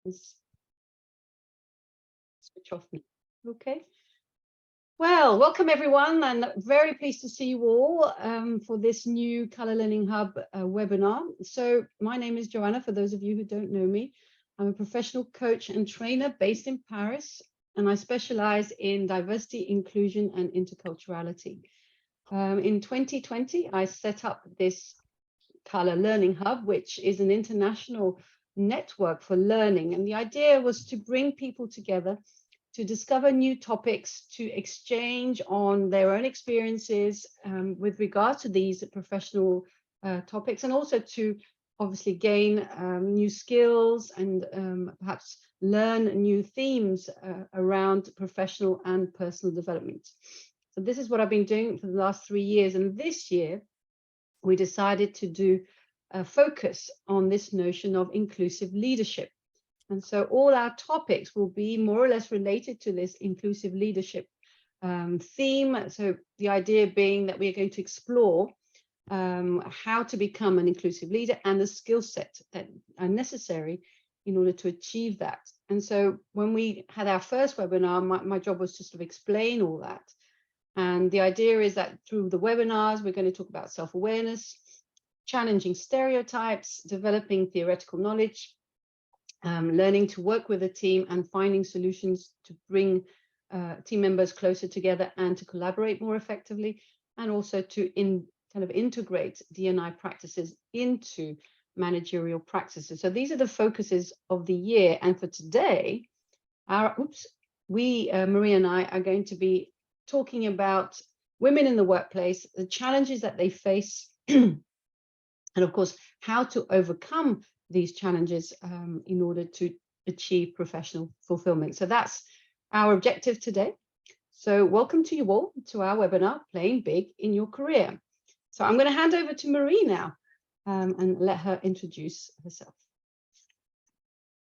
Let's switch off now. Okay. Well, welcome everyone, and very pleased to see you all for this new Colour Learning Hub webinar. So my name is Joanna, for those of you who don't know me. I'm a professional coach and trainer based in Paris, and I specialize in diversity, inclusion, and interculturality. In 2020, I set up this Colour Learning Hub, which is an international network for learning. And the idea was to bring people together to discover new topics, to exchange on their own experiences with regard to these professional topics, and also to obviously gain new skills and perhaps learn new themes around professional and personal development. So this is what I've been doing for the last 3 years. And this year, we decided to do a focus on this notion of inclusive leadership. And so all our topics will be more or less related to this inclusive leadership theme. So the idea being that we are going to explore how to become an inclusive leader and the skill set that are necessary in order to achieve that. And so when we had our first webinar, my job was to sort of explain all that. And the idea is that through the webinars, we're going to talk about self-awareness, challenging stereotypes, developing theoretical knowledge, learning to work with a team, and finding solutions to bring team members closer together and to collaborate more effectively, and also to kind of integrate D&I practices into managerial practices. So these are the focuses of the year. And for today, Maria and I are going to be talking about women in the workplace, the challenges that they face, and of course, how to overcome these challenges in order to achieve professional fulfillment. So that's our objective today. So welcome to you all to our webinar, Playing Big in Your Career. So I'm going to hand over to Marie now and let her introduce herself.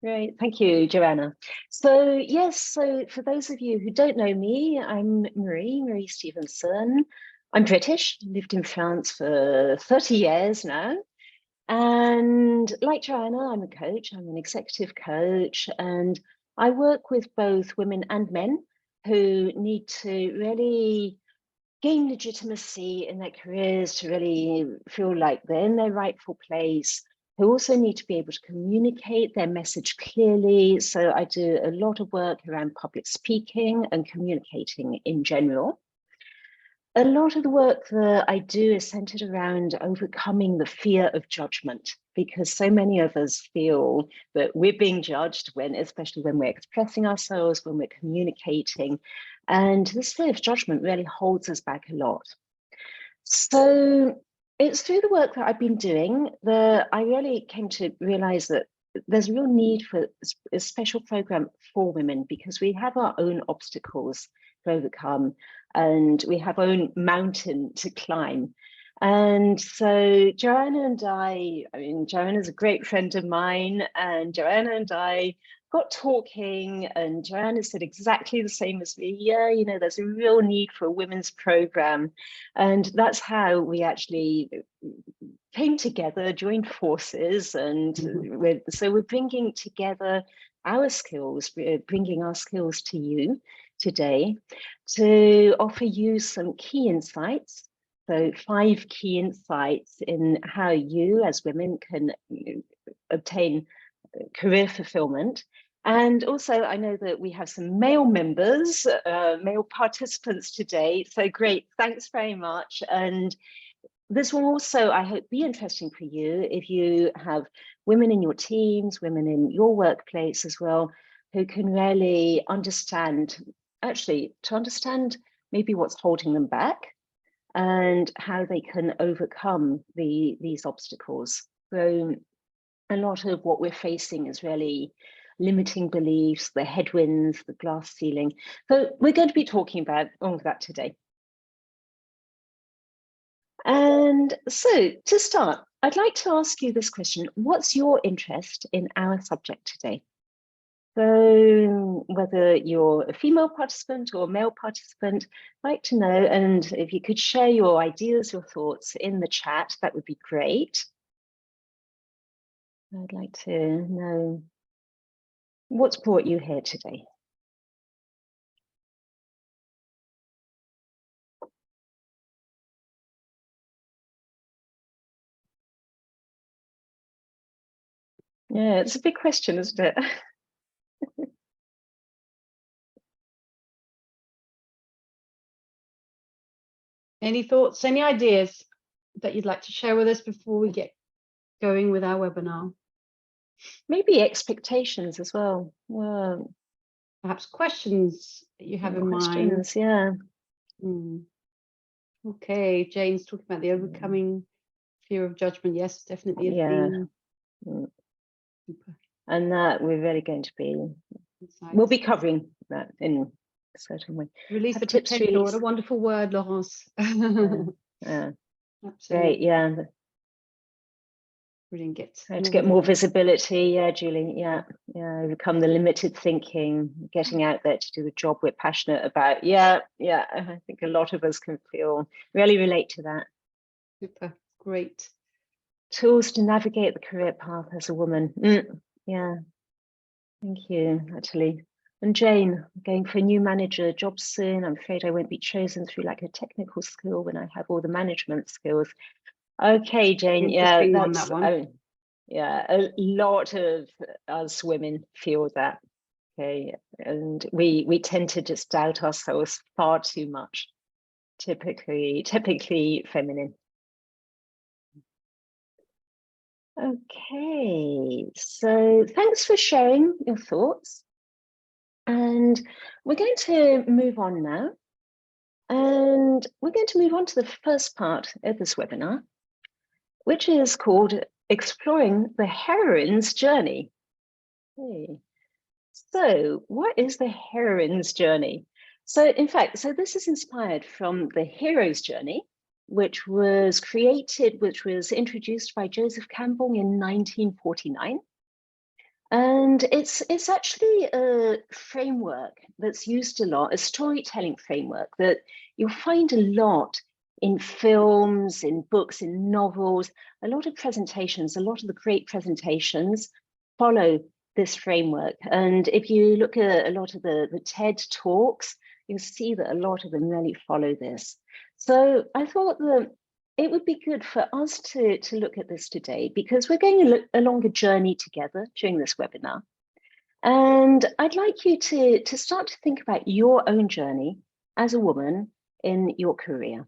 Great, thank you, Joanna. So yes, so for those of you who don't know me, I'm Marie Stevenson. I'm British, lived in France for 30 years now. And like Joanna, I'm a coach, I'm an executive coach, and I work with both women and men who need to really gain legitimacy in their careers, to really feel like they're in their rightful place, who also need to be able to communicate their message clearly. So I do a lot of work around public speaking and communicating in general. A lot of the work that I do is centered around overcoming the fear of judgment, because so many of us feel that we're being judged especially when we're expressing ourselves, when we're communicating, and this fear of judgment really holds us back a lot. So it's through the work that I've been doing that I really came to realize that there's a real need for a special program for women, because we have our own obstacles to overcome and we have our own mountain to climb. And so Joanna and Joanna's a great friend of mine, and Joanna and I got talking, and Joanna said exactly the same as me. Yeah, you know, there's a real need for a women's program. And that's how we actually came together, joined forces, and so we're bringing together our skills, we're bringing our skills to you today to offer you some key insights. So 5 key insights in how you as women can obtain career fulfillment. And also, I know that we have some male members, male participants today. So great, thanks very much. And this will also, I hope, be interesting for you if you have women in your teams, women in your workplace as well, who can really understand, actually, to understand maybe what's holding them back and how they can overcome these obstacles. So a lot of what we're facing is really limiting beliefs, the headwinds, the glass ceiling. So we're going to be talking about all of that today. And so to start, I'd like to ask you this question. What's your interest in our subject today? So whether you're a female participant or a male participant, I'd like to know, and if you could share your ideas, your thoughts in the chat, that would be great. I'd like to know What's brought you here today? Yeah, it's a big question, isn't it? Any thoughts, any ideas that you'd like to share with us before we get going with our webinar? Maybe expectations as well. Well, Perhaps questions that you have in mind. questions, yeah. Okay, Jane's talking about the overcoming fear of judgment. Yes, definitely a theme. And that we're really going to be, we'll be covering that in a certain way. Release Have the tips, potential. release. What a wonderful word, Laurence. Yeah. Absolutely. Great, yeah. Brilliant. How to get more visibility, yeah, Julie, yeah, overcome the limited thinking, getting out there to do the job we're passionate about. Yeah, I think a lot of us can really relate to that. Super, great. Tools to navigate the career path as a woman. Yeah, thank you, Natalie. And Jane, going for a new manager job soon. I'm afraid I won't be chosen through like a technical skill when I have all the management skills. Okay, Jane, yeah, that's that one. Yeah, a lot of us women feel that. Okay, and we tend to just doubt ourselves far too much. Typically feminine. Okay, so thanks for sharing your thoughts. And we're going to move on now. And we're going to move on to the first part of this webinar, which is called Exploring the Heroine's Journey. Okay. So what is the heroine's journey? So in fact, this is inspired from the hero's journey, which was introduced by Joseph Campbell in 1949. And it's actually a framework that's used a lot, a storytelling framework that you'll find a lot in films, in books, in novels. A lot of presentations, a lot of the great presentations follow this framework. And if you look at a lot of the TED Talks, you'll see that a lot of them really follow this. So I thought that it would be good for us to look at this today, because we're going along a journey together during this webinar. And I'd like you to start to think about your own journey as a woman in your career.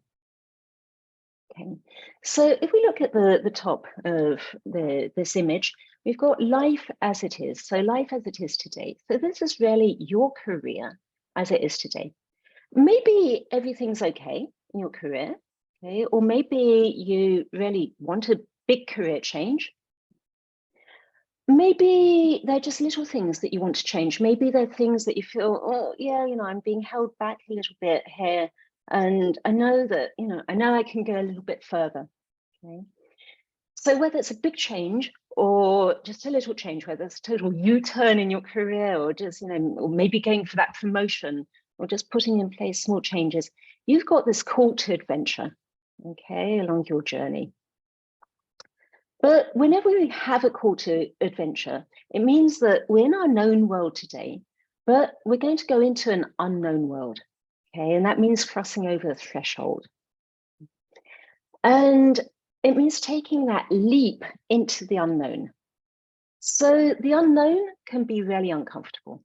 Okay, so if we look at the top of this image, we've got life as it is. So life as it is today. So this is really your career as it is today. Maybe everything's okay in your career, okay? Or maybe you really want a big career change. Maybe they're just little things that you want to change. Maybe they're things that you feel, oh yeah, I'm being held back a little bit here. And I know that, I know I can go a little bit further, okay? So whether it's a big change or just a little change, whether it's a total U-turn in your career or just, or maybe going for that promotion or just putting in place small changes, you've got this call to adventure, okay, along your journey. But whenever we have a call to adventure, it means that we're in our known world today, but we're going to go into an unknown world, okay? And that means crossing over a threshold. And it means taking that leap into the unknown. So the unknown can be really uncomfortable,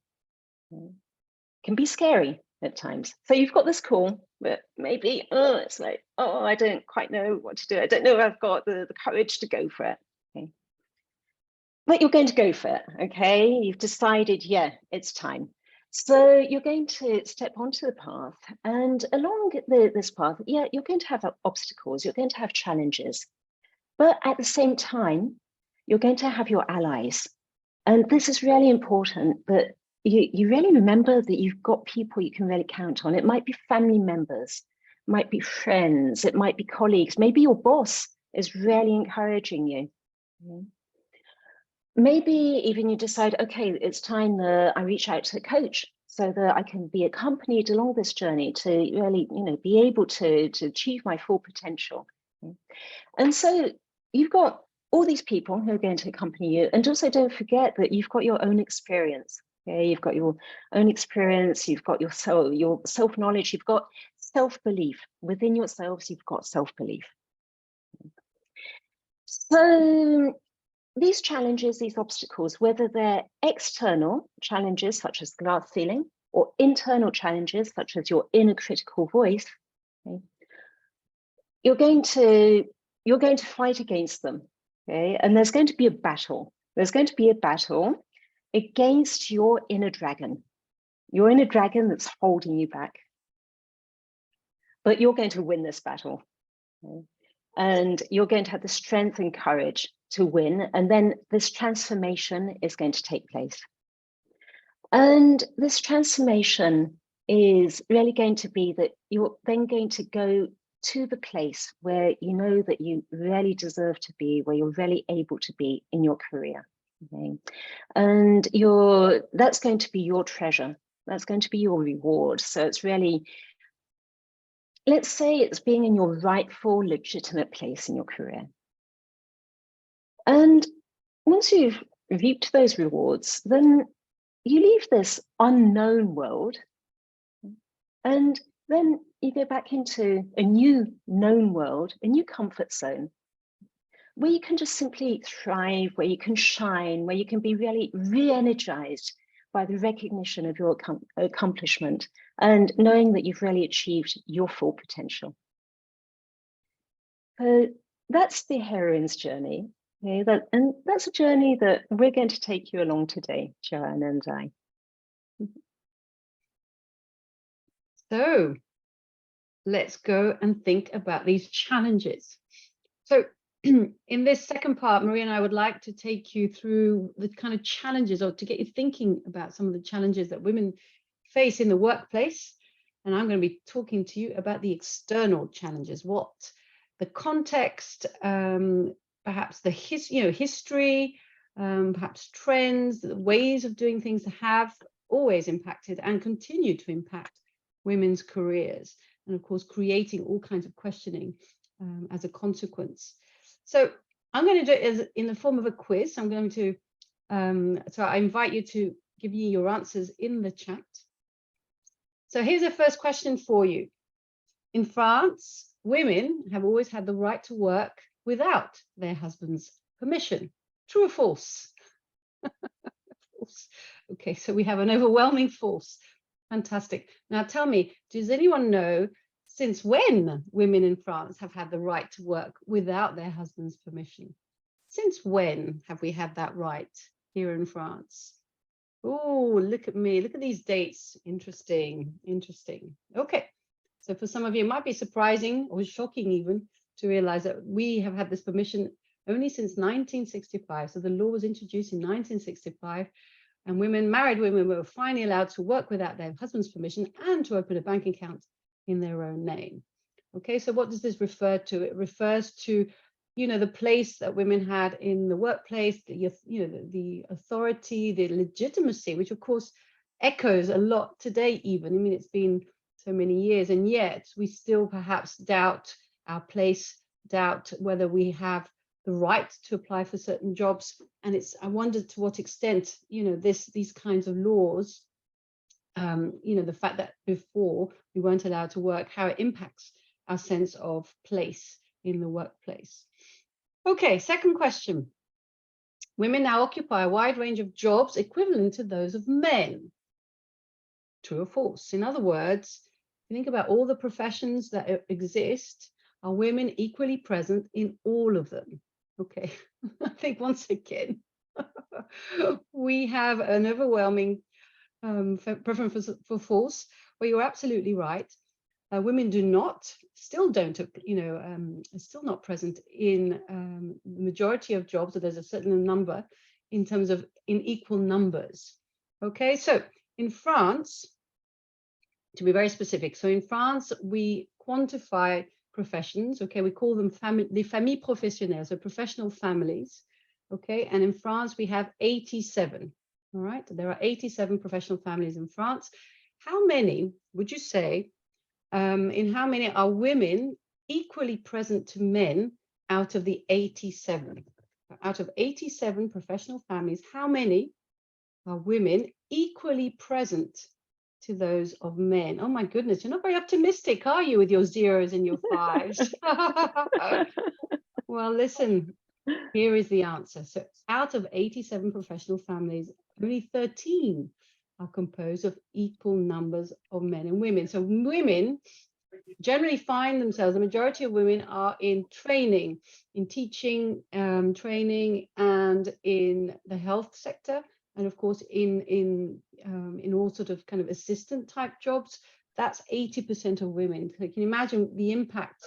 can be scary at times. So you've got this call, but maybe, it's like, I don't quite know what to do. I don't know if I've got the courage to go for it. Okay. But you're going to go for it, okay? You've decided, yeah, it's time. So you're going to step onto the path, and along this path, yeah, you're going to have obstacles, you're going to have challenges, but at the same time, you're going to have your allies. And this is really important, that you really remember that you've got people you can really count on. It might be family members, it might be friends, it might be colleagues, maybe your boss is really encouraging you. Maybe even you decide, okay, it's time that I reach out to a coach so that I can be accompanied along this journey to really, be able to achieve my full potential. And so you've got all these people who are going to accompany you. And also don't forget that you've got your own experience. Okay, you've got your own experience, you've got your self-knowledge, you've got self-belief. Within yourselves, you've got self-belief. So these challenges, these obstacles, whether they're external challenges such as glass ceiling, or internal challenges such as your inner critical voice, okay, you're going to fight against them. Okay, and there's going to be a battle. There's going to be a battle against your inner dragon that's holding you back. But you're going to win this battle. Okay? And you're going to have the strength and courage to win. And then this transformation is going to take place. And this transformation is really going to be that you're then going to go to the place where you know that you really deserve to be, where you're really able to be in your career. Okay? And that's going to be your treasure. That's going to be your reward. So it's really, let's say it's being in your rightful, legitimate place in your career. And once you've reaped those rewards, then you leave this unknown world, and then you go back into a new known world, a new comfort zone, where you can just simply thrive, where you can shine, where you can be really re-energized by the recognition of your accomplishment and knowing that you've really achieved your full potential. So that's the heroine's journey. Okay? And that's a journey that we're going to take you along today, Joanna and I. So let's go and think about these challenges. So in this second part, Maria and I would like to take you through the kind of challenges, or to get you thinking about some of the challenges that women face in the workplace. And I'm going to be talking to you about the external challenges, what the context, perhaps the history, perhaps trends, the ways of doing things have always impacted and continue to impact women's careers, and of course creating all kinds of questioning as a consequence. So I'm going to do it as in the form of a quiz. I'm going to so I invite you to give me your answers in the chat. So here's the first question for you. In France, women have always had the right to work without their husband's permission. True or false? False. Okay, so we have an overwhelming false. Fantastic. Now tell me, does anyone know since when women in France have had the right to work without their husband's permission? Since when have we had that right here in France? Oh, look at me. Look at these dates. Interesting. Interesting. Okay. So for some of you, it might be surprising or shocking even to realize that we have had this permission only since 1965. So the law was introduced in 1965. And married women were finally allowed to work without their husband's permission and to open a bank account in their own name. Okay, so what does this refer to? It refers to, the place that women had in the workplace, the authority, the legitimacy, which of course echoes a lot today even. I mean, it's been so many years, and yet we still perhaps doubt our place, doubt whether we have the right to apply for certain jobs. And I wonder to what extent, these kinds of laws, the fact that before we weren't allowed to work, how it impacts our sense of place in the workplace. Okay, second question. Women now occupy a wide range of jobs equivalent to those of men. True or false? In other words, if you think about all the professions that exist, are women equally present in all of them? Okay, I think once again, we have an overwhelming preference for false, where you're absolutely right. Women still not present in the majority of jobs. So there's a certain number in equal numbers. Okay, so in France, to be very specific, so in France, we quantify professions, okay, we call them les familles professionnelles, so professional families, okay, and in France we have 87, all right, there are 87 professional families in France. How many would you say, in how many are women equally present to men out of the 87? Out of 87 professional families, how many are women equally equally present to those of men? Oh my goodness, you're not very optimistic, are you, with your zeros and your fives? Well, listen, here is the answer. So out of 87 professional families, only 13 are composed of equal numbers of men and women. So women generally find themselves, the majority of women are in training, in teaching, training, and in the health sector, and of course in all sort of kind of assistant type jobs. That's 80% of women. So you can imagine the impact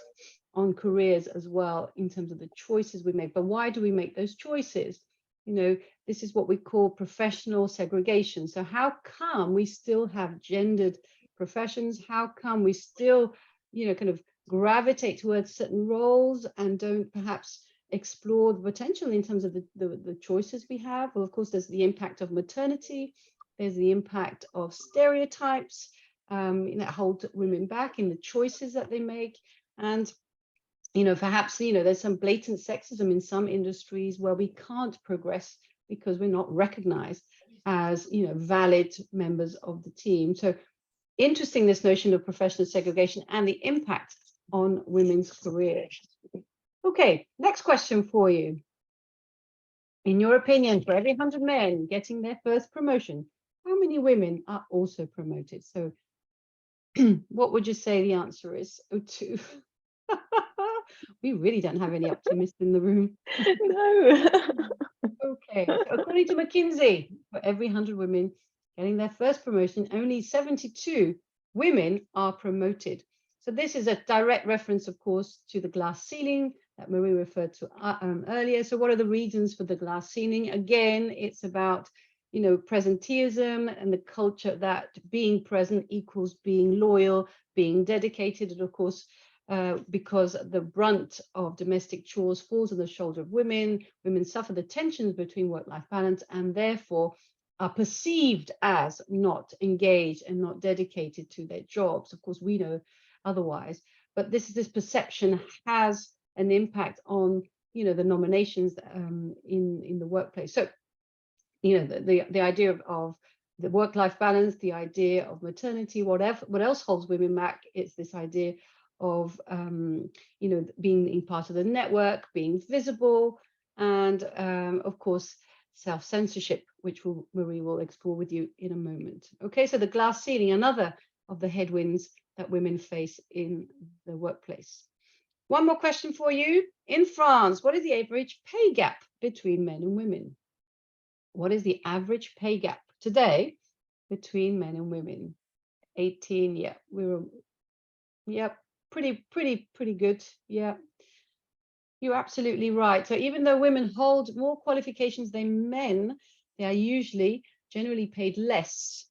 on careers as well in terms of the choices we make. But why do we make those choices? You know, this is what we call professional segregation. So how come we still have gendered professions? How come we still, you know, kind of gravitate towards certain roles and don't perhaps explore the potential in terms of the choices we have? Well, of course, there's the impact of maternity. There's the impact of stereotypes that hold women back in the choices that they make. And you know, perhaps, you know, there's some blatant sexism in some industries where we can't progress because we're not recognized as, you know, valid members of the team. So interesting, this notion of professional segregation and the impact on women's careers. Okay, next question for you. In your opinion, for every 100 men getting their first promotion, how many women are also promoted? So what would you say the answer is? Oh, 2. We really don't have any optimists in the room. No. Okay, so according to McKinsey, for every 100 women getting their first promotion, only 72 women are promoted. So this is a direct reference, of course, to the glass ceiling that Marie referred to earlier. So what are the reasons for the glass ceiling? Again, it's about, you know, presenteeism and the culture that being present equals being loyal, being dedicated, and of course, because the brunt of domestic chores falls on the shoulder of women. Women suffer the tensions between work-life balance and therefore are perceived as not engaged and not dedicated to their jobs. Of course, we know otherwise, but this perception has an impact on, you know, the nominations in the workplace. So, you know, the idea of the work-life balance, the idea of maternity, what else holds women back? It's this idea of you know, being in part of the network, being visible, and of course self-censorship, which Marie will explore with you in a moment. Okay, so the glass ceiling, another of the headwinds that women face in the workplace. One more question for you. In France, what is the average pay gap between men and women? What is the average pay gap today between men and women? 18, yeah, yep. Pretty good. Yeah, you're absolutely right. So even though women hold more qualifications than men, they are usually generally paid less.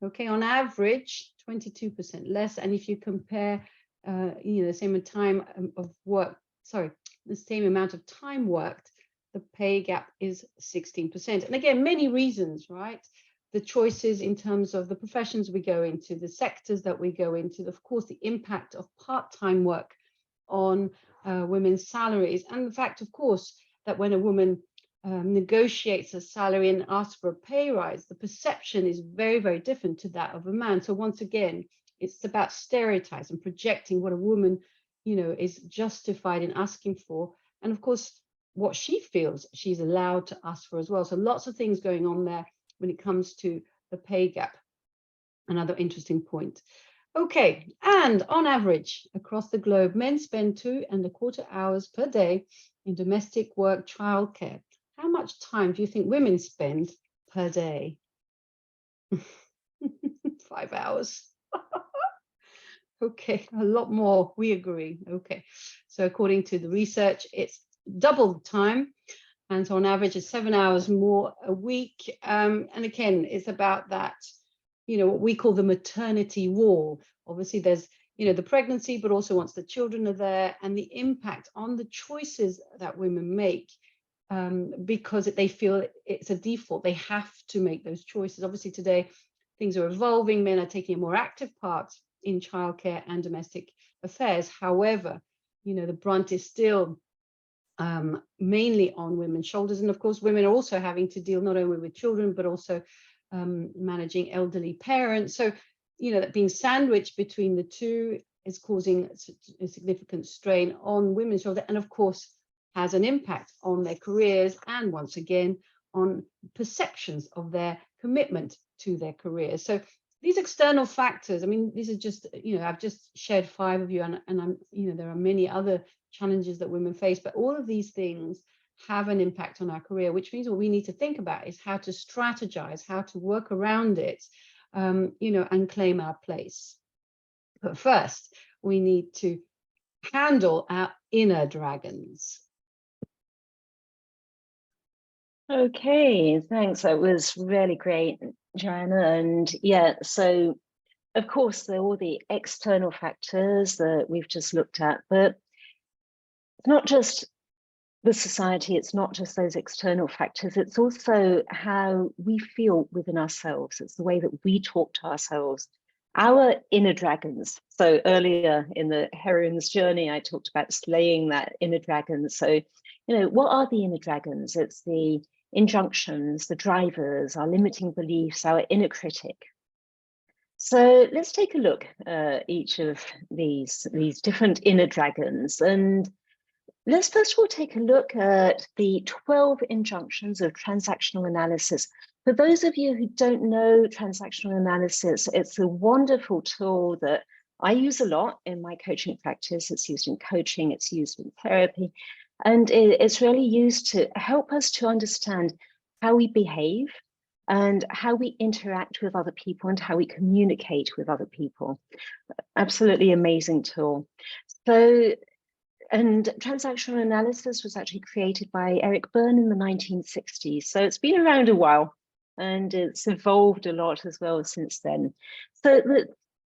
Okay, on average, 22% less. And if you compare, you know, the same time of work, sorry, the same amount of time worked, the pay gap is 16%. And again, many reasons, right? The choices in terms of the professions we go into, the sectors that we go into, of course, the impact of part-time work on women's salaries, and the fact, of course, that when a woman negotiates a salary and asks for a pay rise, the perception is very, very different to that of a man. So once again, it's about stereotypes and projecting what a woman, you know, is justified in asking for, and of course, what she feels she's allowed to ask for as well. So lots of things going on there when it comes to the pay gap. Another interesting point. Okay, and on average across the globe, men spend 2.25 hours per day in domestic work childcare. How much time do you think women spend per day? 5 hours. Okay, a lot more, we agree. Okay, so according to the research, it's double the time. And so on average, it's 7 hours more a week. And again, it's about that, you know, what we call the maternity wall. Obviously, there's, you know, the pregnancy, but also once the children are there, and the impact on the choices that women make, because they feel it's a default. They have to make those choices. Obviously, today, things are evolving. Men are taking a more active part in childcare and domestic affairs. However, you know, the brunt is still mainly on women's shoulders. And of course, women are also having to deal not only with children, but also managing elderly parents. So, you know, that being sandwiched between the two is causing a significant strain on women's shoulders, and of course has an impact on their careers, and once again on perceptions of their commitment to their careers. So these external factors, I mean, these are just, you know, I've just shared 5 of you, and I'm, you know, there are many other challenges that women face, but all of these things have an impact on our career, which means what we need to think about is how to strategize, how to work around it, you know, and claim our place. But first, we need to handle our inner dragons. Okay, thanks. That was really great, Joanna. And yeah, so of course, there are all the external factors that we've just looked at, but it's not just the society, it's not just those external factors, it's also how we feel within ourselves. It's the way that we talk to ourselves, our inner dragons. So earlier in the heroine's journey, I talked about slaying that inner dragon. So, you know, what are the inner dragons? It's the injunctions, the drivers, our limiting beliefs, our inner critic. So let's take a look at each of these different inner dragons. And let's first of all take a look at the 12 injunctions of transactional analysis. For those of you who don't know transactional analysis, it's a wonderful tool that I use a lot in my coaching practice. It's used in coaching, it's used in therapy, and it's really used to help us to understand how we behave and how we interact with other people and how we communicate with other people. Absolutely amazing tool. So, and transactional analysis was actually created by Eric Berne in the 1960s. So it's been around a while and it's evolved a lot as well since then. So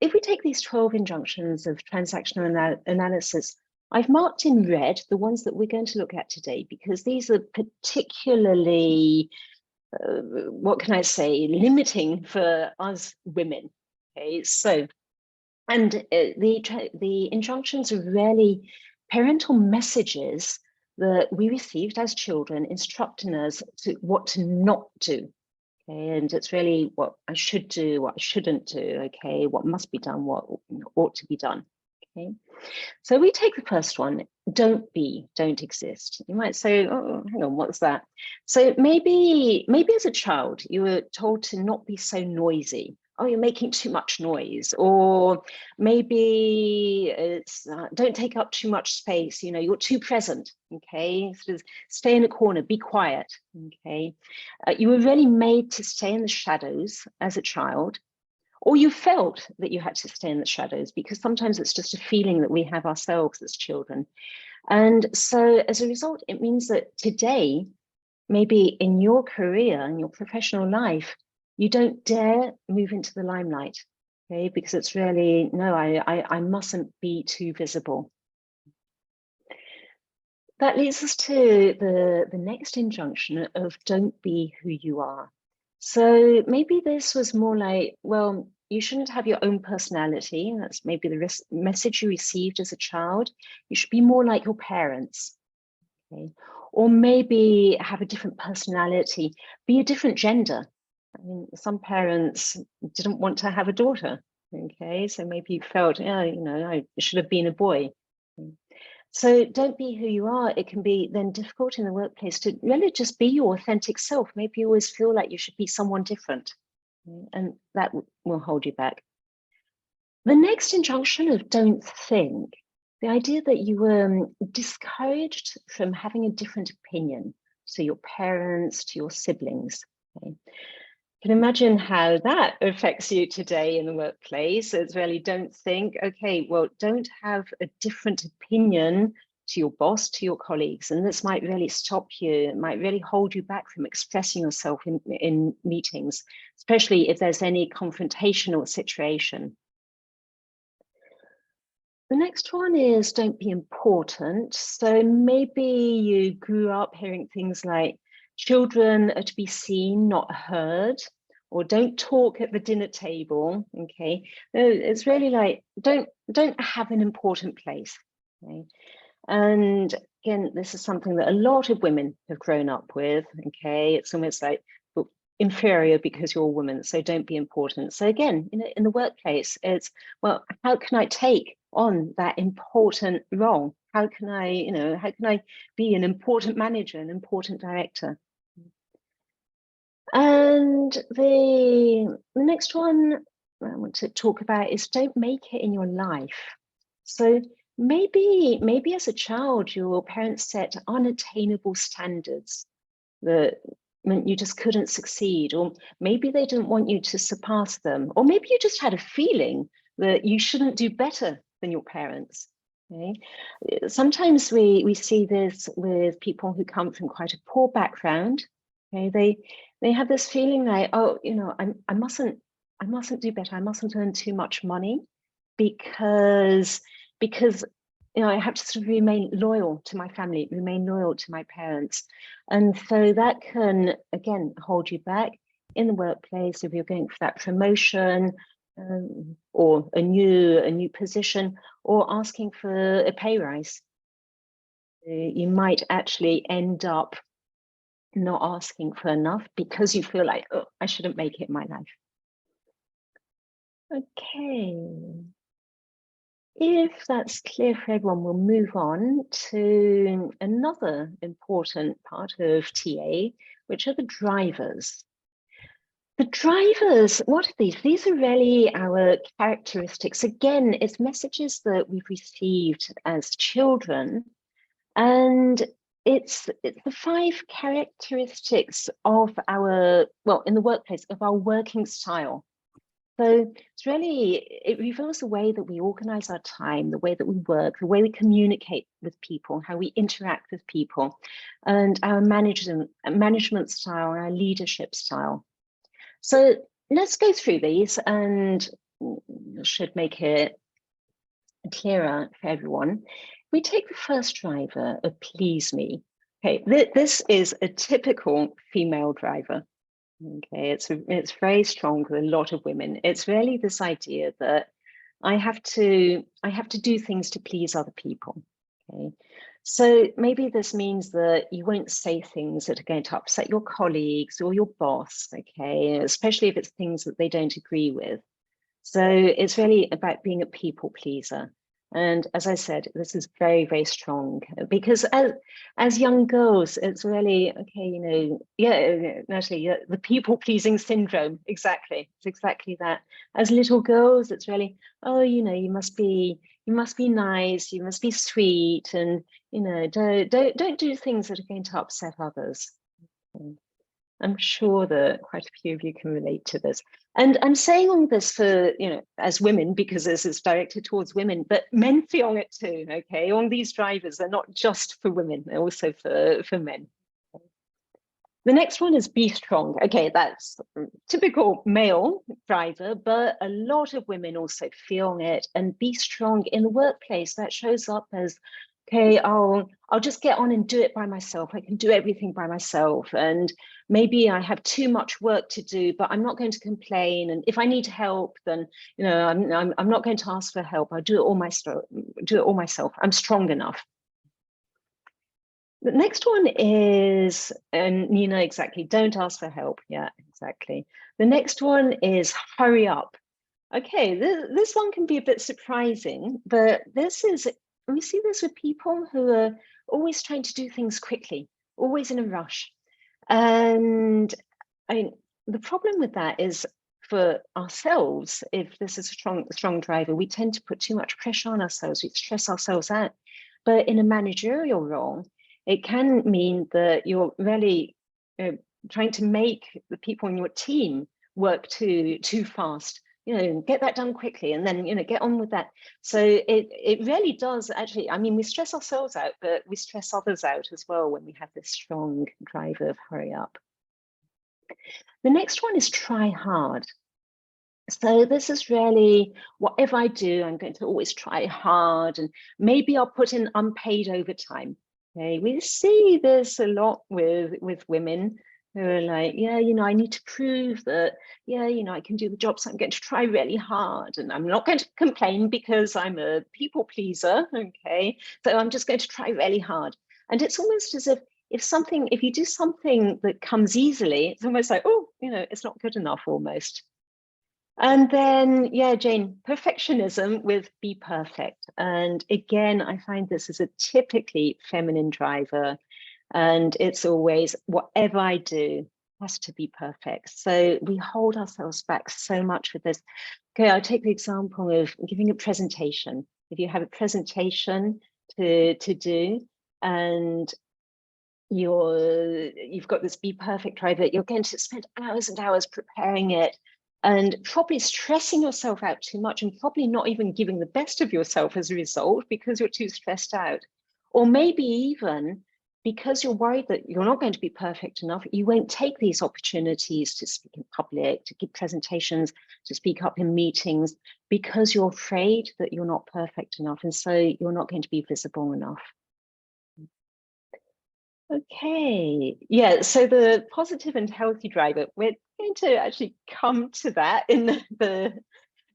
if we take these 12 injunctions of transactional analysis, I've marked in red the ones that we're going to look at today, because these are particularly what can I say, limiting for us women. Okay, so, and the injunctions are really parental messages that we received as children, instructing us to what to not do. Okay, and it's really what I should do, what I shouldn't do. Okay, what must be done, what ought to be done. Okay, so we take the first one, don't exist. You might say, oh, hang on, what's that? So maybe as a child, you were told to not be so noisy. Oh, you're making too much noise. Or maybe it's don't take up too much space. You know, you're too present. Okay, so stay in a corner, be quiet. Okay, you were really made to stay in the shadows as a child, or you felt that you had to stay in the shadows, because sometimes it's just a feeling that we have ourselves as children. And so as a result, it means that today, maybe in your career and your professional life, you don't dare move into the limelight, okay? Because it's really, no, I mustn't be too visible. That leads us to the next injunction of don't be who you are. So maybe this was more like, well, you shouldn't have your own personality. That's maybe the message you received as a child. You should be more like your parents. Okay? Or maybe have a different personality, be a different gender. I mean, some parents didn't want to have a daughter. Okay, so maybe you felt, yeah, you know, I should have been a boy. So don't be who you are. It can be then difficult in the workplace to really just be your authentic self. Maybe you always feel like you should be someone different, and that will hold you back. The next injunction of don't think, the idea that you were discouraged from having a different opinion to your parents, to your siblings. Okay? You can imagine how that affects you today in the workplace. It's really don't think, okay, well, don't have a different opinion to your boss, to your colleagues. And this might really stop you, it might really hold you back from expressing yourself in meetings, especially if there's any confrontational situation. The next one is don't be important. So maybe you grew up hearing things like children are to be seen, not heard, or don't talk at the dinner table. Okay, it's really like don't have an important place. Okay, and again, this is something that a lot of women have grown up with. Okay, it's almost like inferior because you're a woman, so don't be important. So again, in the workplace, it's, well, how can I take on that important role? How can I be an important manager, an important director? And the next one I want to talk about is don't make it in your life. So maybe as a child, your parents set unattainable standards that meant you just couldn't succeed, or maybe they didn't want you to surpass them, or maybe you just had a feeling that you shouldn't do better than your parents. Okay? Sometimes we see this with people who come from quite a poor background. Okay, they have this feeling like, oh, I mustn't do better. I mustn't earn too much money because I have to sort of remain loyal to my family, remain loyal to my parents. And so that can, again, hold you back in the workplace if you're going for that promotion, or a new position, or asking for a pay rise. You might actually end up not asking for enough because you feel like, oh, I shouldn't make it in my life. Okay. If that's clear for everyone, we'll move on to another important part of TA, which are the drivers. The drivers, what are these? These are really our characteristics. Again, it's messages that we've received as children, and it's the 5 characteristics of our, well, in the workplace, of our working style. So it reveals the way that we organize our time, the way that we work, the way we communicate with people, how we interact with people, and our management style, our leadership style. So let's go through these, and should make it clearer for everyone. We take the first driver of please me. Okay, this is a typical female driver. Okay, it's very strong with a lot of women. It's really this idea that I have to do things to please other people. Okay, so maybe this means that you won't say things that are going to upset your colleagues or your boss. Okay, especially if it's things that they don't agree with. So it's really about being a people pleaser. And as I said, this is very, very strong because as young girls, it's really, okay, actually, the people pleasing syndrome. Exactly. It's exactly that. As little girls, it's really, oh, you must be nice, you must be sweet, and, don't do things that are going to upset others. I'm sure that quite a few of you can relate to this. And I'm saying all this for, as women, because this is directed towards women, but men feel it too, okay? All these drivers are not just for women, they're also for men. The next one is be strong. Okay, that's typical male driver, but a lot of women also feel it. And be strong in the workplace, that shows up as, okay, I'll just get on and do it by myself. I can do everything by myself. And maybe I have too much work to do, but I'm not going to complain. And if I need help, then I'm not going to ask for help. I'll do it all myself. I'm strong enough. The next one is, and exactly, don't ask for help. Yeah, exactly. The next one is hurry up. Okay, this one can be a bit surprising, but we see this with people who are always trying to do things quickly, always in a rush. And the problem with that is, for ourselves, if this is a strong driver, we tend to put too much pressure on ourselves, we stress ourselves out. But in a managerial role, it can mean that you're really trying to make the people in your team work too fast. Get that done quickly, and then get on with that. So it really does actually. I mean, we stress ourselves out, but we stress others out as well when we have this strong driver of hurry up. The next one is try hard. So this is really, whatever I do, I'm going to always try hard, and maybe I'll put in unpaid overtime. Okay, we see this a lot with women who are like, yeah, I need to prove that, yeah, I can do the job, so I'm going to try really hard, and I'm not going to complain because I'm a people pleaser. Okay, so I'm just going to try really hard. And it's almost as if if you do something that comes easily, it's almost like, oh, it's not good enough almost. And then, yeah, Jane, perfectionism with be perfect. And again, I find this is a typically feminine driver. And it's always, whatever I do has to be perfect. So we hold ourselves back so much with this. Okay, I'll take the example of giving a presentation. If you have a presentation to do, and you've got this be perfect driver, you're going to spend hours and hours preparing it, and probably stressing yourself out too much, and probably not even giving the best of yourself as a result because you're too stressed out. Or maybe even because you're worried that you're not going to be perfect enough, you won't take these opportunities to speak in public, to give presentations, to speak up in meetings, because you're afraid that you're not perfect enough. And so you're not going to be visible enough. Okay, yeah, so the positive and healthy driver, we're going to actually come to that in the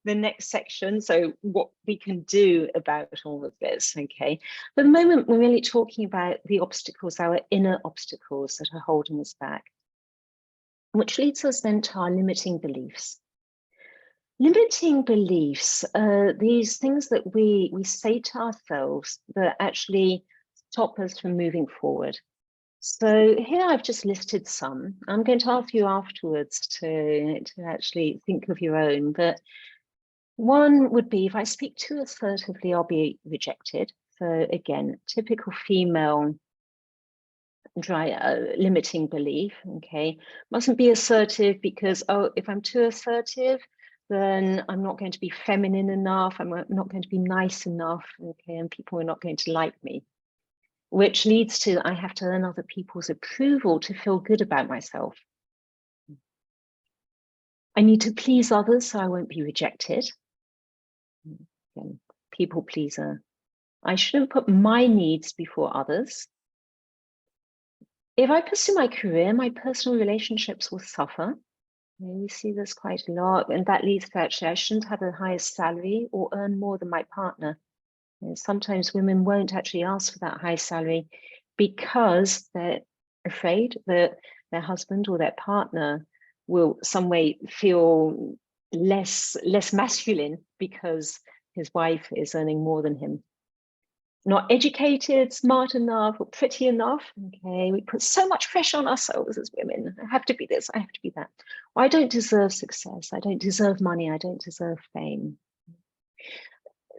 next section. So what we can do about all of this, okay? For the moment, we're really talking about the obstacles, our inner obstacles that are holding us back, which leads us then to our limiting beliefs. Limiting beliefs, these things that we say to ourselves that actually stop us from moving forward. So here I've just listed some. I'm going to ask you afterwards to actually think of your own, but one would be, if I speak too assertively, I'll be rejected. So again, typical female limiting belief, okay? Mustn't be assertive because, oh, if I'm too assertive, then I'm not going to be feminine enough, I'm not going to be nice enough, okay? And people are not going to like me, which leads to I have to earn other people's approval to feel good about myself. I need to please others so I won't be rejected. Again, people pleaser. I shouldn't put my needs before others. If I pursue my career, my personal relationships will suffer. We see this quite a lot, and that leads to actually I shouldn't have the highest salary or earn more than my partner. And sometimes women won't actually ask for that high salary because they're afraid that their husband or their partner will some way feel less masculine because his wife is earning more than him. Not educated, smart enough, or pretty enough. Okay, we put so much pressure on ourselves as women. I have to be this, I have to be that. I don't deserve success. I don't deserve money. I don't deserve fame.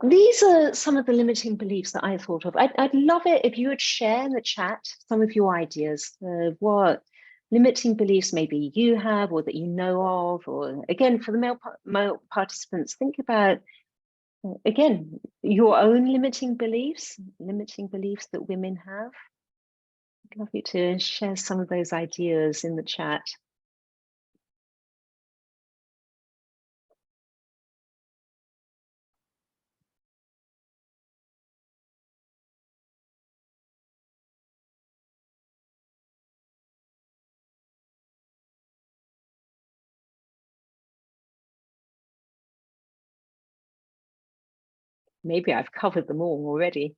These are some of the limiting beliefs that I thought of. I'd love it if you would share in the chat some of your ideas of what limiting beliefs maybe you have or that you know of, or again, for the male participants, think about, again, your own limiting beliefs that women have. I'd love you to share some of those ideas in the chat. Maybe I've covered them all already.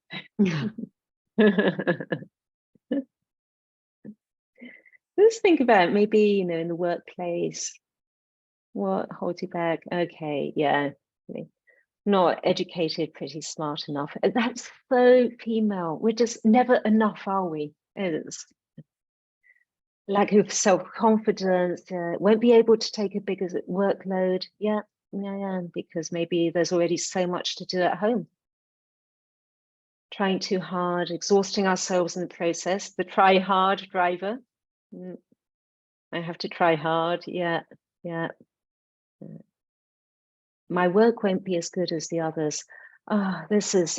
Let's think about maybe, in the workplace, what holds you back? Okay, yeah, not educated, pretty smart enough. That's so female. We're just never enough, are we? It's lack of self-confidence, won't be able to take a bigger workload. Yeah, because maybe there's already so much to do at home. Trying too hard, exhausting ourselves in the process, the try hard driver. I have to try hard, yeah. My work won't be as good as the others. This is,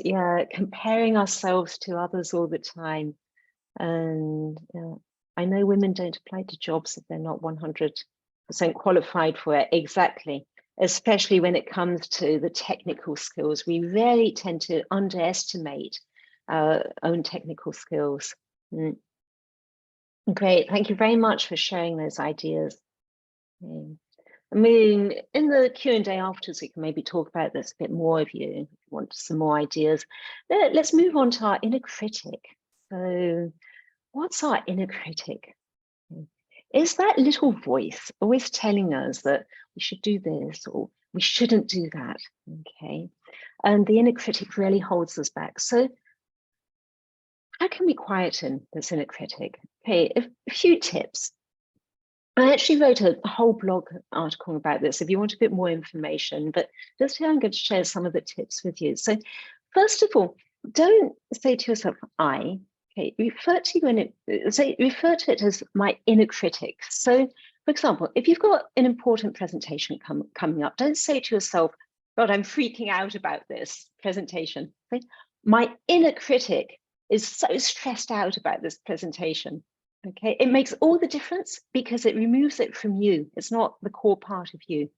comparing ourselves to others all the time. And I know women don't apply to jobs if they're not 100% qualified for it. Exactly. Especially when it comes to the technical skills. We really tend to underestimate our own technical skills. Great. Thank you very much for sharing those ideas. I mean, in the Q&A afterwards, we can maybe talk about this a bit more if you want some more ideas. Let's move on to our inner critic. So what's our inner critic? Is that little voice always telling us that we should do this or we shouldn't do that? Okay. And the inner critic really holds us back. So how can we quieten this inner critic? Okay, a few tips. I actually wrote a whole blog article about this if you want a bit more information, but just here I'm going to share some of the tips with you. So first of all, don't say to yourself, I. Okay, refer to it as my inner critic. So, for example, if you've got an important presentation coming up, don't say to yourself, God, I'm freaking out about this presentation. Okay? My inner critic is so stressed out about this presentation. Okay, it makes all the difference because it removes it from you. It's not the core part of you.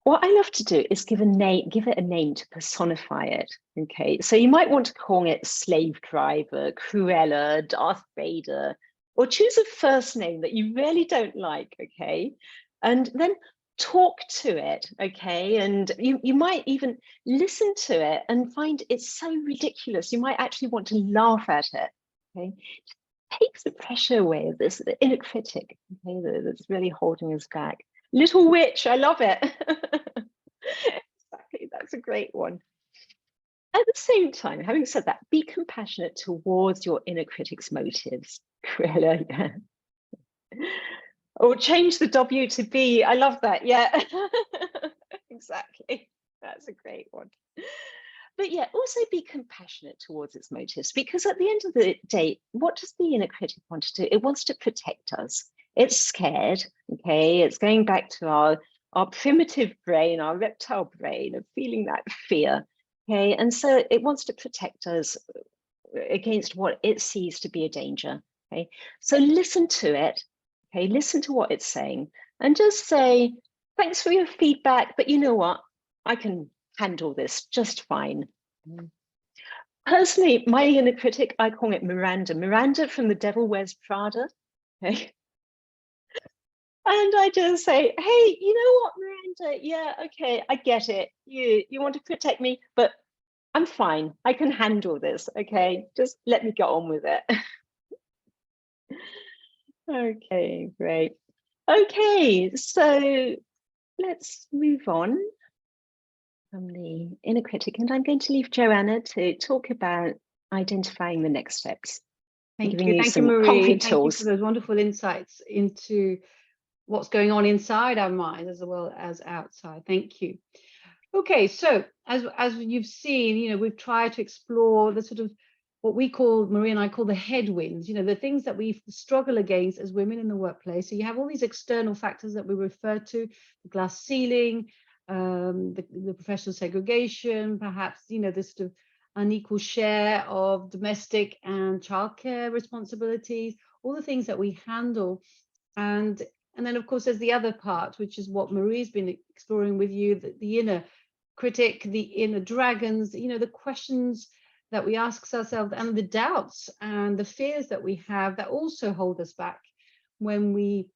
What I love to do is give it a name to personify it. Okay, so you might want to call it Slave Driver, Cruella, Darth Vader, or choose a first name that you really don't like. Okay, and then talk to it. Okay, and you might even listen to it and find it so ridiculous. You might actually want to laugh at it. Okay, takes the pressure away of this inner critic, okay, that's really holding us back. Little witch, I love it. Exactly, that's a great one. At the same time, having said that, be compassionate towards your inner critic's motives. Cruella, yeah. Or change the W to B. I love that. Yeah, exactly. That's a great one. But yeah, also be compassionate towards its motives, because at the end of the day, what does the inner critic want to do? It wants to protect us. It's scared, okay? It's going back to our primitive brain, our reptile brain of feeling that fear, okay? And so it wants to protect us against what it sees to be a danger, okay? So listen to it, okay? Listen to what it's saying and just say, thanks for your feedback, but you know what? I can handle this just fine. Personally, my inner critic, I call it Miranda. Miranda from The Devil Wears Prada. Okay. And I just say, hey, you know what, Miranda? Yeah, okay, I get it. You want to protect me, but I'm fine. I can handle this. Okay, just let me get on with it. Okay, great. Okay, so let's move on from the inner critic, and I'm going to leave Joanna to talk about identifying the next steps. Thank you, Marie. Thank you for those wonderful insights into what's going on inside our minds as well as outside. Thank you. Okay, so as you've seen, we've tried to explore the sort of what we call, Marie and I call the headwinds, the things that we struggle against as women in the workplace. So you have all these external factors that we refer to, the glass ceiling, the professional segregation, perhaps, this sort of unequal share of domestic and childcare responsibilities, all the things that we handle. And then, of course, there's the other part, which is what Marie's been exploring with you, the inner critic, the inner dragons, the questions that we ask ourselves and the doubts and the fears that we have that also hold us back when we,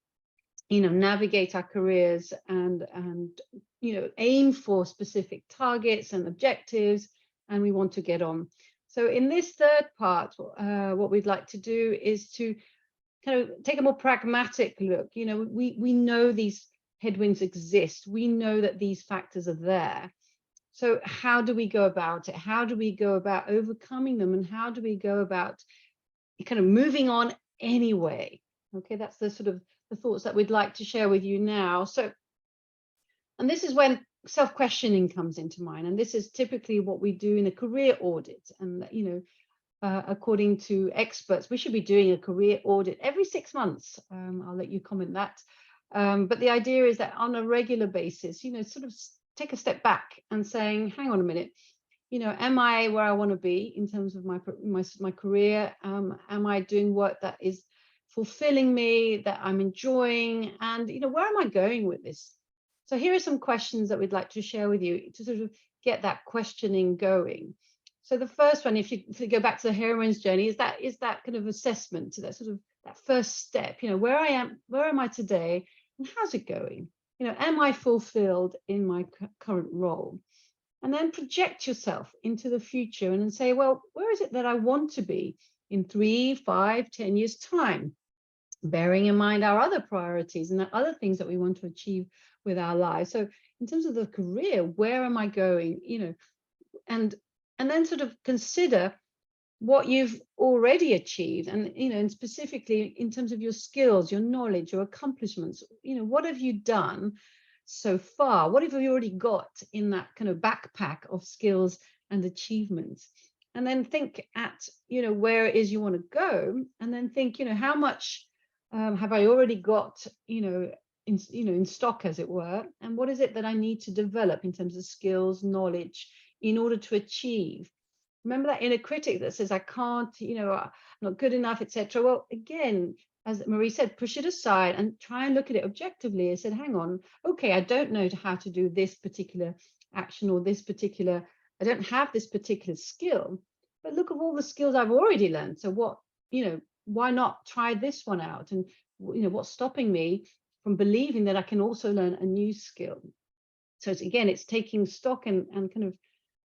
navigate our careers and aim for specific targets and objectives, and we want to get on. So in this third part, what we'd like to do is to kind of take a more pragmatic look. We know these headwinds exist. We know that these factors are there. So how do we go about it? How do we go about overcoming them? And how do we go about kind of moving on anyway? Okay, that's the sort of the thoughts that we'd like to share with you now. So, and this is when self-questioning comes into mind. And this is typically what we do in a career audit. And, according to experts, we should be doing a career audit every 6 months. I'll let you comment that. But the idea is that on a regular basis, sort of take a step back and saying, hang on a minute, am I where I want to be in terms of my career? Am I doing work that is fulfilling me, that I'm enjoying? And, where am I going with this? So here are some questions that we'd like to share with you to sort of get that questioning going. So the first one, if you go back to the heroine's journey, is that kind of assessment, to that sort of that first step, where am I today and how's it going? Am I fulfilled in my current role? And then project yourself into the future and say, well, where is it that I want to be in 3, 5, 10 years' time, bearing in mind our other priorities and the other things that we want to achieve with our lives. So in terms of the career, where am I going? And then sort of consider what you've already achieved, and and specifically in terms of your skills, your knowledge, your accomplishments. What have you done so far? What have you already got in that kind of backpack of skills and achievements? And then think at where it is you want to go, and then think how much have I already got in stock, as it were, and what is it that I need to develop in terms of skills, knowledge, in order to achieve. Remember that inner critic that says, I can't, I'm not good enough, etc. Well, again, as Marie said, push it aside and try and look at it objectively and said, hang on, okay, I don't know how to do this particular action, or I don't have this particular skill, but look at all the skills I've already learned. So what, why not try this one out? And what's stopping me from believing that I can also learn a new skill? So it's taking stock and kind of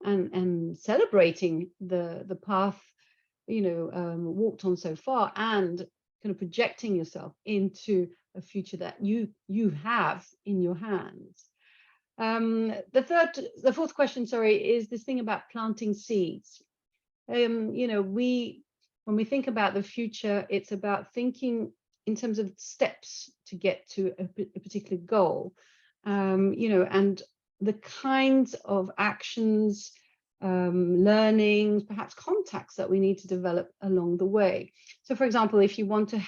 and celebrating the path walked on so far, and kind of projecting yourself into a future that you have in your hands. The fourth question, is this thing about planting seeds. When we think about the future, it's about thinking in terms of steps to get to a particular goal, and the kinds of actions, learnings, perhaps contacts that we need to develop along the way. So, for example, if you want to,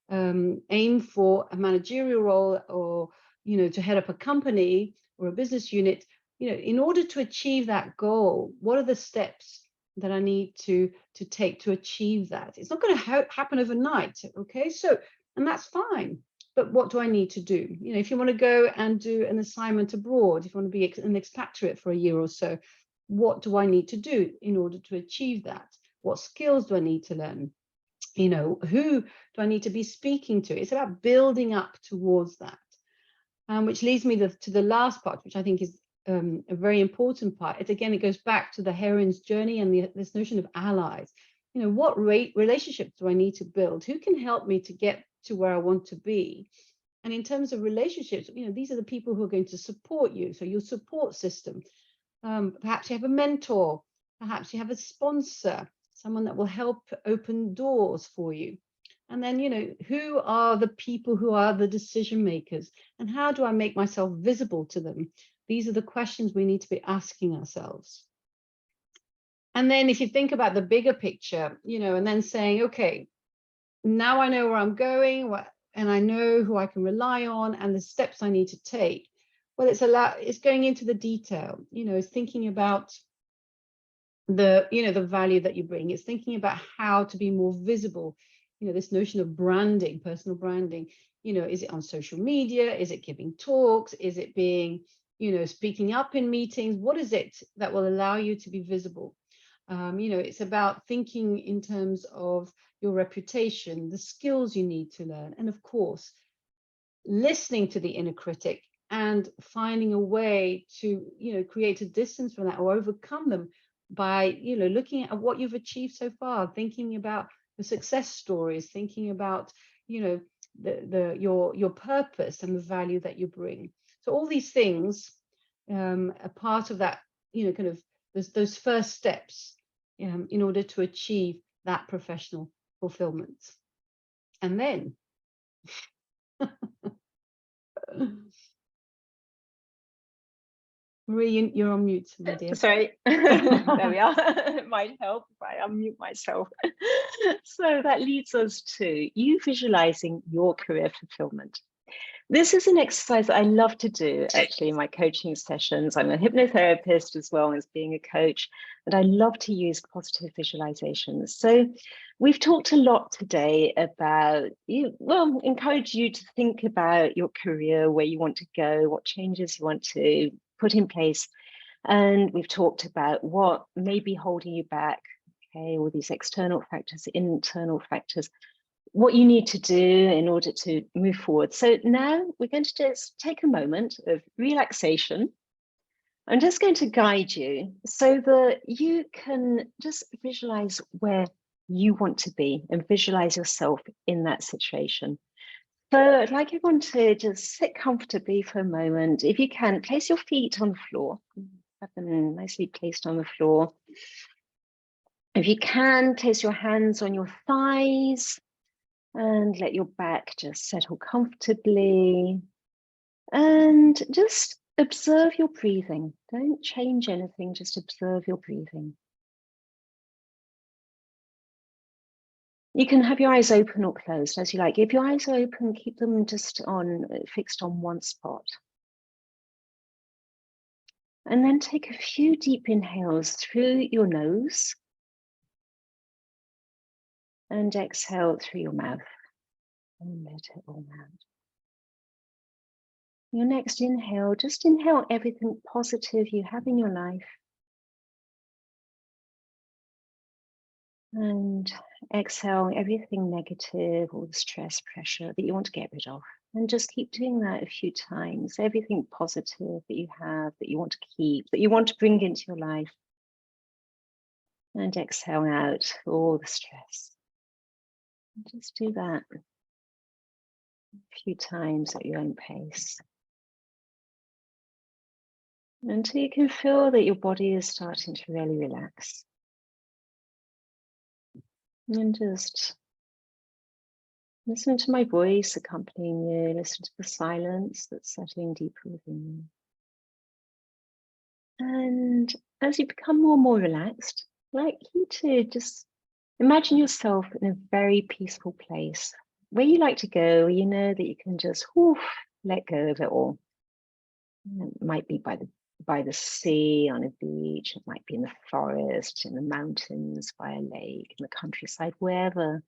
aim for a managerial role, or, to head up a company or a business unit, in order to achieve that goal, what are the steps that I need to take to achieve that? It's not going to happen overnight, okay? So, and that's fine. But what do I need to do? If you want to go and do an assignment abroad, if you want to be an expatriate for a year or so, what do I need to do in order to achieve that? What skills do I need to learn? Who do I need to be speaking to? It's about building up towards that. Which leads me to the last part, which I think is a very important part. It goes back to the heroine's journey and this notion of allies. What relationships do I need to build? Who can help me to get to where I want to be? And in terms of relationships, these are the people who are going to support you. So your support system. Perhaps you have a mentor, perhaps you have a sponsor, someone that will help open doors for you. And then, who are the people who are the decision makers, and how do I make myself visible to them? These are the questions we need to be asking ourselves. And then if you think about the bigger picture, and then saying, okay, now I know where I'm going, and I know who I can rely on, and the steps I need to take. Well, it's going into the detail, it's thinking about the value that you bring. It's thinking about how to be more visible. This notion of branding, personal branding, is it on social media? Is it giving talks? Is it being, speaking up in meetings? What is it that will allow you to be visible? It's about thinking in terms of your reputation, the skills you need to learn, and of course, listening to the inner critic and finding a way to, create a distance from that or overcome them by, looking at what you've achieved so far, thinking about the success stories, thinking about, your purpose and the value that you bring. So all these things are part of that, kind of those first steps in order to achieve that professional fulfillment. And then Marie, you're on mute, my dear. Sorry, there we are. It might help if I unmute myself. So that leads us to you visualizing your career fulfillment. This is an exercise that I love to do actually in my coaching sessions. I'm a hypnotherapist as well as being a coach, and I love to use positive visualizations. So we've talked a lot today about encourage you to think about your career, where you want to go, what changes you want to put in place. And we've talked about what may be holding you back, okay, all these external factors, internal factors, what you need to do in order to move forward. So now we're going to just take a moment of relaxation. I'm just going to guide you so that you can just visualize where you want to be, and visualize yourself in that situation. So I'd like everyone to just sit comfortably for a moment. If you can, place your feet on the floor. Have them nicely placed on the floor. If you can, place your hands on your thighs and let your back just settle comfortably. And just observe your breathing. Don't change anything, just observe your breathing. You can have your eyes open or closed as you like. If your eyes are open, keep them just fixed on one spot. And then take a few deep inhales through your nose and exhale through your mouth. And let it all out. Your next inhale, just inhale everything positive you have in your life. And exhale everything negative, all the stress, pressure that you want to get rid of. And just keep doing that a few times. Everything positive that you have, that you want to keep, that you want to bring into your life. And exhale out all the stress. And just do that a few times at your own pace. Until you can feel that your body is starting to really relax. And just listen to my voice accompanying you, listen to the silence that's settling deeper within you. And as you become more and more relaxed, I'd like you to just imagine yourself in a very peaceful place where you like to go, where you know that you can just let go of it all. It might be by the sea, on a beach, it might be in the forest, in the mountains, by a lake, in the countryside, wherever.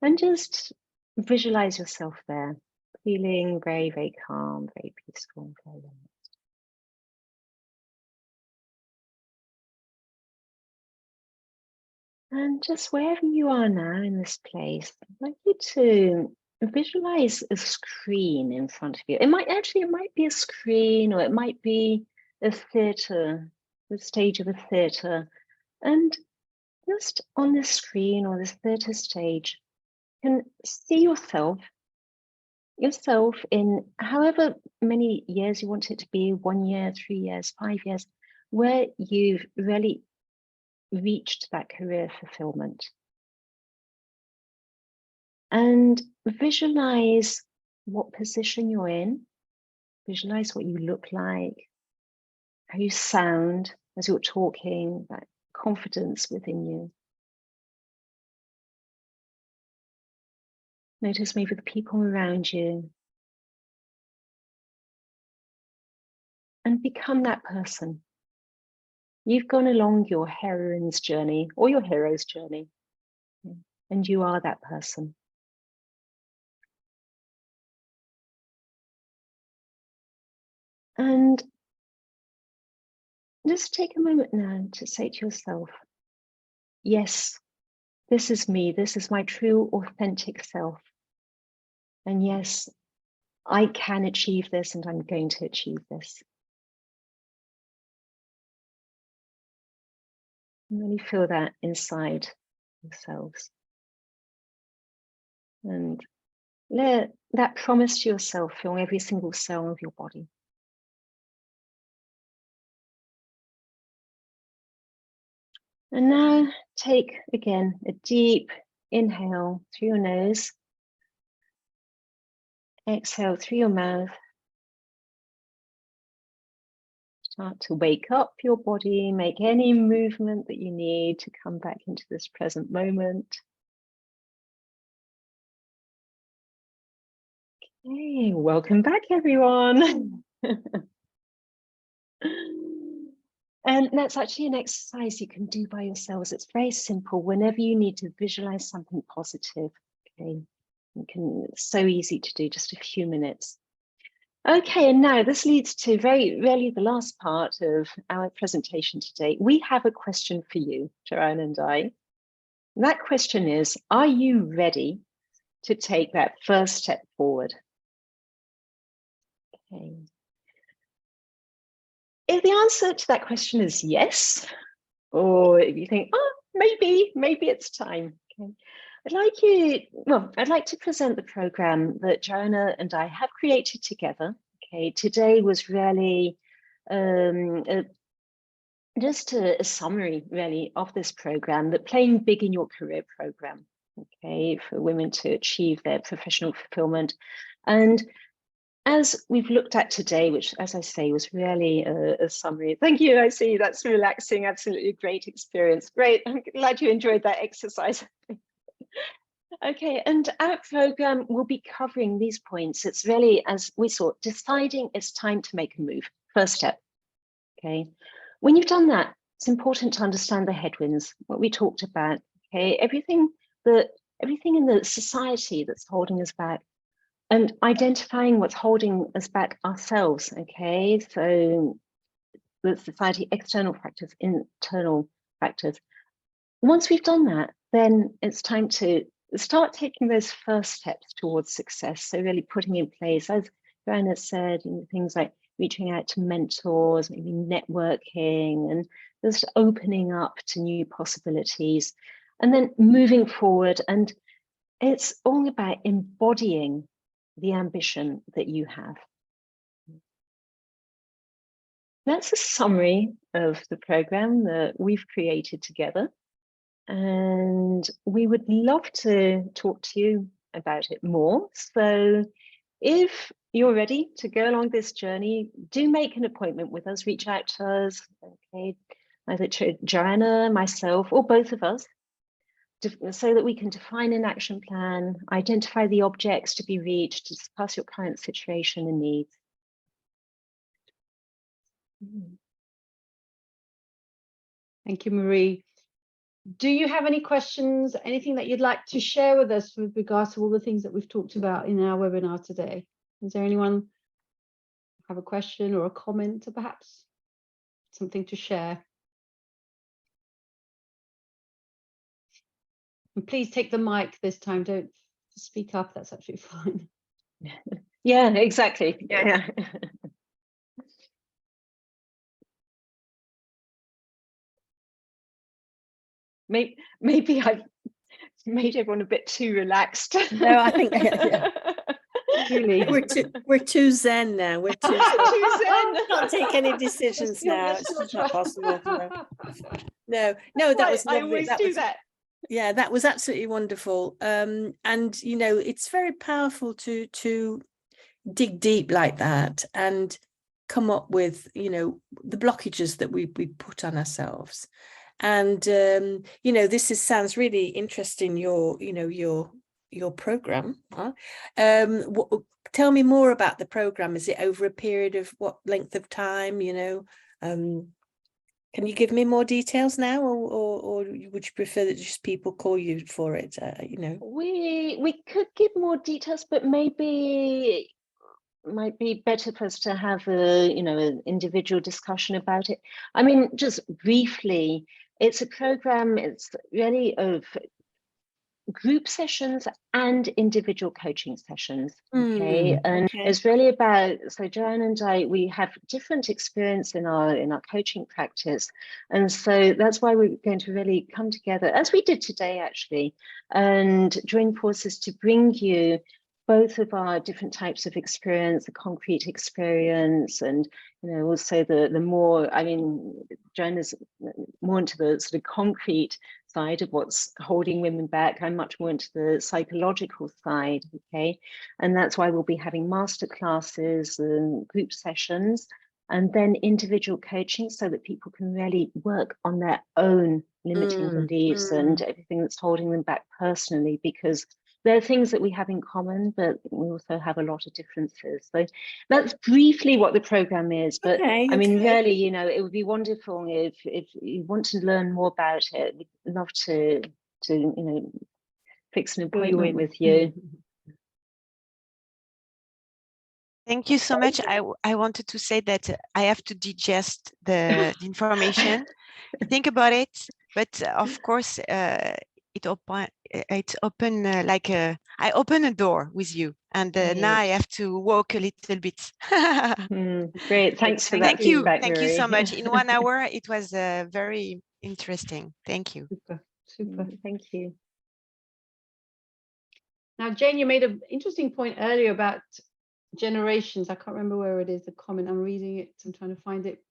And just visualize yourself there, feeling very, very calm, very peaceful, very relaxed. And just wherever you are now in this place, I'd like you to visualize a screen in front of you. It might be a screen, or it might be a theatre, the stage of a theatre. And just on this screen or this theatre stage, you can see yourself in however many years you want it to be, 1 year, 3 years, 5 years, where you've really reached that career fulfillment. And visualize what position you're in, visualize what you look like, how you sound as you're talking, that confidence within you. Notice maybe the people around you. And become that person. You've gone along your heroine's journey or your hero's journey, and you are that person. And just take a moment now to say to yourself, yes, this is me. This is my true, authentic self. And yes, I can achieve this, and I'm going to achieve this. And really feel that inside yourselves. And let that promise to yourself fill every single cell of your body. And now take, again, a deep inhale through your nose. Exhale through your mouth. Start to wake up your body, make any movement that you need to come back into this present moment. Okay, welcome back, everyone. And that's actually an exercise you can do by yourselves. It's very simple. Whenever you need to visualize something positive, okay, it's so easy to do, just a few minutes. Okay, and now this leads to really the last part of our presentation today. We have a question for you, Joanna and I. And that question is, are you ready to take that first step forward? Okay. If the answer to that question is yes, or if you think, oh, maybe it's time, I'd like to present the program that Joanna and I have created together. Okay, today was really just a summary really of this program, that Playing Big in Your Career program, okay, for women to achieve their professional fulfillment. And as we've looked at today, which, as I say, was really a summary. Thank you. I see that's relaxing. Absolutely great experience. Great. I'm glad you enjoyed that exercise. Okay, and our program will be covering these points. It's really, as we saw, deciding it's time to make a move. First step. Okay. When you've done that, it's important to understand the headwinds, what we talked about. Okay, everything in the society that's holding us back, and identifying what's holding us back ourselves. Okay, so the society, external factors, internal factors. Once we've done that, then it's time to start taking those first steps towards success. So really putting in place, as Joanna said, things like reaching out to mentors, maybe networking, and just opening up to new possibilities, and then moving forward. And it's all about embodying the ambition that you have. That's a summary of the program that we've created together. And we would love to talk to you about it more. So if you're ready to go along this journey, do make an appointment with us, reach out to us, okay, either to Joanna, myself, or both of us, so that we can define an action plan, identify the objects to be reached, discuss your current situation and needs. Thank you, Marie. Do you have any questions, anything that you'd like to share with us with regards to all the things that we've talked about in our webinar today? Is there anyone have a question or a comment, or perhaps something to share? And please take the mic this time. Don't speak up. That's absolutely fine. Yeah, exactly. Yeah. Maybe I've made everyone a bit too relaxed. No, I think Really, we're too zen now. We're too zen. Can't take any decisions now. It's just not possible. No, that was lovely. I always do that. Yeah, that was absolutely wonderful. And it's very powerful to dig deep like that and come up with the blockages that we put on ourselves. And sounds really interesting, your program. Tell me more about the program. Is it over a period of what length of time? Can you give me more details now, or would you prefer that just people call you for it? We could give more details, but maybe it might be better for us to have an individual discussion about it. I mean, just briefly, it's a program. It's really of group sessions and individual coaching sessions. Okay, and it's really about, so Joanna and I, we have different experience in our coaching practice, and so that's why we're going to really come together, as we did today actually, and join forces to bring you both of our different types of experience, the concrete experience, and also the more, I mean, Joanna's more into the sort of concrete side of what's holding women back. I'm much more into the psychological side, okay? And that's why we'll be having master classes and group sessions, and then individual coaching, so that people can really work on their own limiting beliefs and everything that's holding them back personally, because there are things that we have in common, but we also have a lot of differences. So that's briefly what the program is. But I mean, really, it would be wonderful if you want to learn more about it. We'd love to fix an appointment with you. Thank you so much. I wanted to say that I have to digest the information, think about it, but of course, it's open I open a door with you, and now I have to walk a little bit. Great, thanks for that feedback, thank Marie. you so much. In 1 hour, it was very interesting. Thank you. Super. Thank you. Now, Jane, you made an interesting point earlier about generations. I can't remember where it is, the comment. I'm reading it, I'm trying to find it.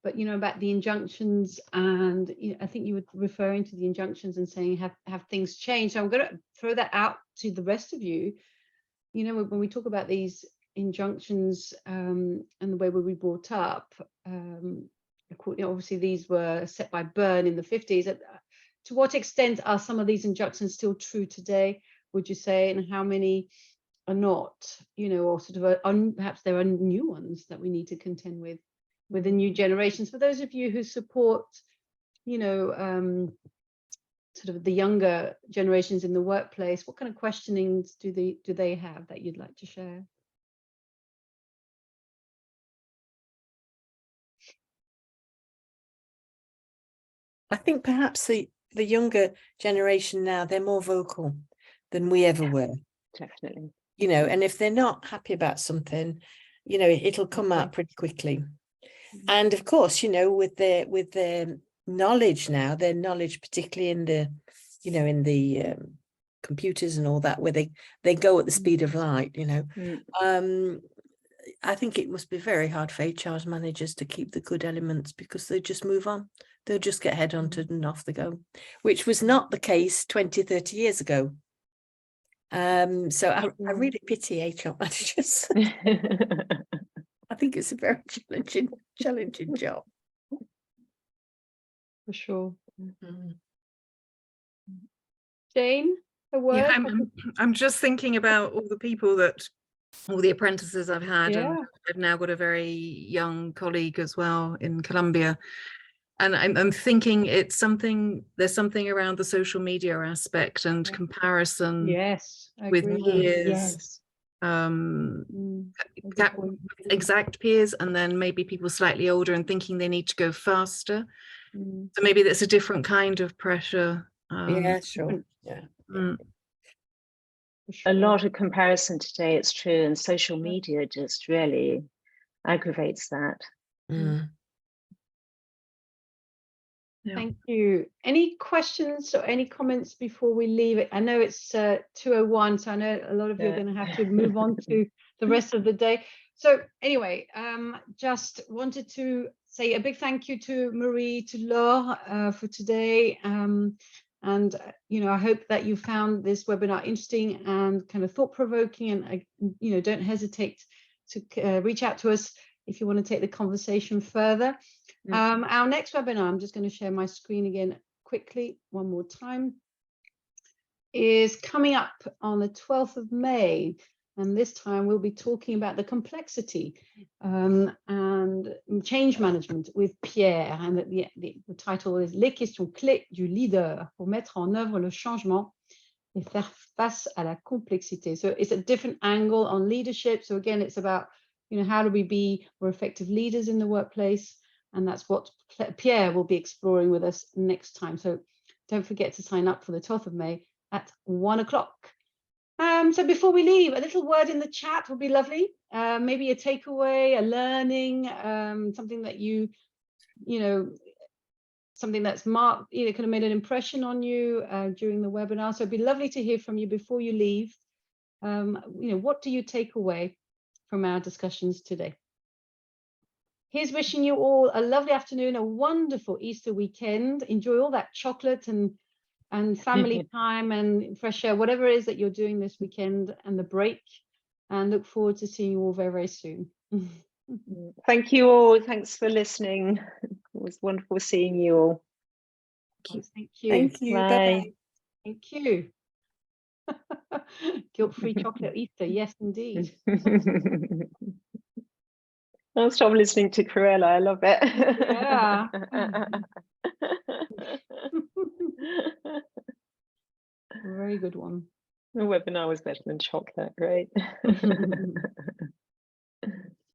But, you know, about the injunctions, and I think you were referring to the injunctions and saying, have things changed? So I'm going to throw that out to the rest of you. You know, when we talk about these injunctions and the way we were brought up, obviously these were set by Byrne in the 50s. To what extent are some of these injunctions still true today, would you say, and how many are not, you know, or sort of perhaps there are new ones that we need to contend with the new generations? For those of you who support, you know, sort of the younger generations in the workplace, what kind of questionings do they have that you'd like to share? I think perhaps the younger generation now, they're more vocal than we ever were. Definitely. You know, and if they're not happy about something, you know, it'll come out pretty quickly. And of course, you know, with their knowledge now, their knowledge, particularly in the, you know, in the computers and all that, where they go at the speed of light, you know. I think it must be very hard for HR managers to keep the good elements, because they just move on. They'll just get headhunted and off they go, which was not the case 20, 30 years ago. So I really pity HR managers. I think it's a very challenging job. For sure. Jane, a word? Yeah, I'm just thinking about all the people all the apprentices I've had, and I've now got a very young colleague as well in Colombia. And I'm thinking there's something around the social media aspect and comparison with peers, exact peers, and then maybe people slightly older and thinking they need to go faster. So maybe that's a different kind of pressure. Yeah, sure. Yeah. A lot of comparison today, it's true, and social media just really aggravates that. Thank you. Any questions or any comments before we leave it? I know it's 2:01, so I know a lot of you are going to have to move on to the rest of the day. So anyway, just wanted to say a big thank you to Marie, to Laure for today. And, you know, I hope that you found this webinar interesting and kind of thought-provoking, and, you know, don't hesitate to reach out to us if you want to take the conversation further. Our next webinar, I'm just going to share my screen again quickly one more time, is coming up on the 12th of May. And this time we'll be talking about the complexity and change management with Pierre. And the title is Les questions clés du leader pour mettre en œuvre le changement et faire face à la complexité. So it's a different angle on leadership. So again, it's about, you know, how do we be more effective leaders in the workplace? And that's what Pierre will be exploring with us next time. So don't forget to sign up for the 12th of May at 1 o'clock. So before we leave, a little word in the chat would be lovely. Maybe a takeaway, a learning, something that you know, something that's marked, you know, kind of made an impression on you during the webinar. So it'd be lovely to hear from you before you leave. You know, what do you take away from our discussions today? Here's wishing you all a lovely afternoon, a wonderful Easter weekend. Enjoy all that chocolate and family time and fresh air, whatever it is that you're doing this weekend, and the break. And look forward to seeing you all very, very soon. Thank you all. Thanks for listening. It was wonderful seeing you all. Thank you. Thank you. Bye. Bye-bye. Thank you. Guilt-free chocolate Easter. Yes, indeed. I'll stop listening to Corella. I love it. Yeah. Very good one. The webinar was better than chocolate. Great.